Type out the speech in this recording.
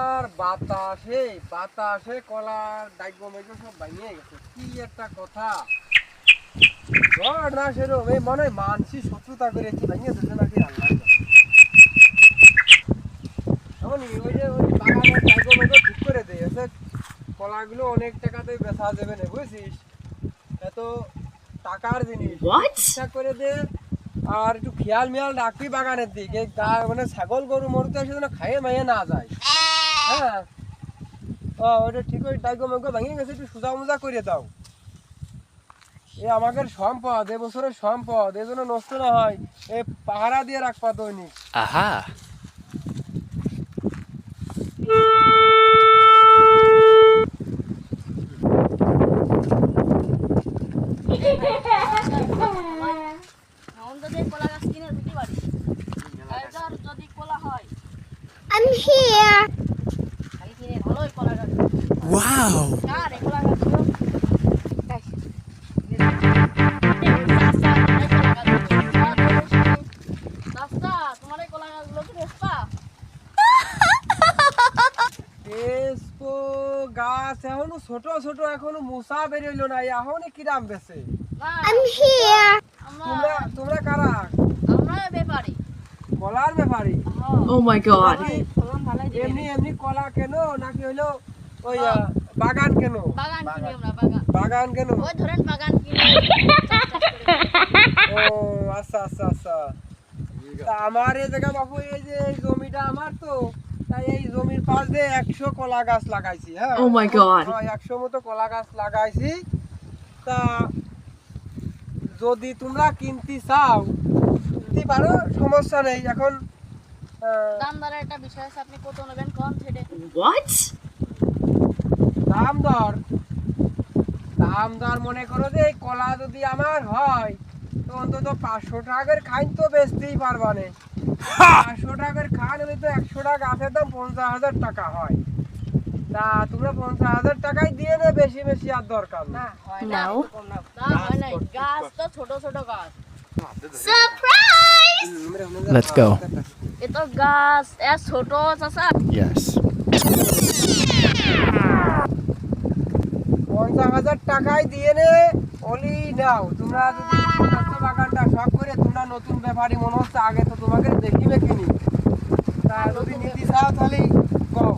আর বাতাসে বাতাসে কলার ডাইগো মেগো সব ভাঙিয়ে গেছে। কি একটা কথা, ঝড় না সেরকম এই মনে হয় মানসি শত্রুতা করেছি ভাঙিয়ে দিচ্ছে নাকি আল্লাহ জানে। এমনই ওই যে ওই বাগানের ডাইগো মেগো ঠিক করে দিয়েছে, কলাগুলো অনেক টাকাতে বেচা যাবে না বুঝছিস, এত টাকার জিনিস ঠিকঠাক করে দে। আর একটু খেয়াল মিয়াল রাখবি বাগানের দিকে, মানে ছাগল গরু মরতে এসে যেন খাইয়ে মাইয়ে না যায়। হ্যাঁ ওটা ঠিক ওই ডাইগো মেগো ভাঙিয়ে গেছে, একটু সোজা মোজা করে দাও। এ আমাদের সম্পদ, এবছরের সম্পদ, এই জন্য নষ্ট না হয়, এ পাহারা দিয়ে রাখবা দৈনিক। আহা I'm here. wow পেস্পো গাছ এখনো ছোট ছোট, এখনো মুসা বেরোইলো না, এখনই কিরাম বেছে। I'm here. তোমরা তোমরা কারা? কলার ব্যাপারী? Oh my god. এমনি এমনি কলা কেন নাকি হইলো ওই বাগান কেন? বাগান কেন? ও আচ্ছা আচ্ছা আচ্ছা। তা আমার এই জায়গা বাবু, এই যে এই জমিটা আমার, তো তাই এই জমির পাশ দিয়ে 100 কলা গাছ লাগাইছি। হ্যাঁ Oh my god. 100 মতো কলা গাছ লাগাইছি। তা যদি তোমরা কিনতে চাও কিনতে পারো, সমস্যা নেই। এখন What? দাম দর মনে করো যে এই কলা যদি আমার হয় তো অন্তত 500 টাকার খাইন তো বেচতেই পারবা না। 500 টাকার খান হলে তো 100 টাকা গাছের দাম 50,000 টাকা হয়। তা তোমরা 50,000 টাকাই দিয়ে নে, বেশি বেশি আর দরকার না। No. Surprise! Let's go. ছোট চাচা Yes. 50,000 টাকাই দিয়ে নে, ওলি নাও। তোমরা যদি বাগানটা শখ করে তোমরা নতুন ব্যাপারী মনে হচ্ছে, আগে তো তোমাকে দেখিবে কিনি। তা যদি নিতে চাও তাহলে কও।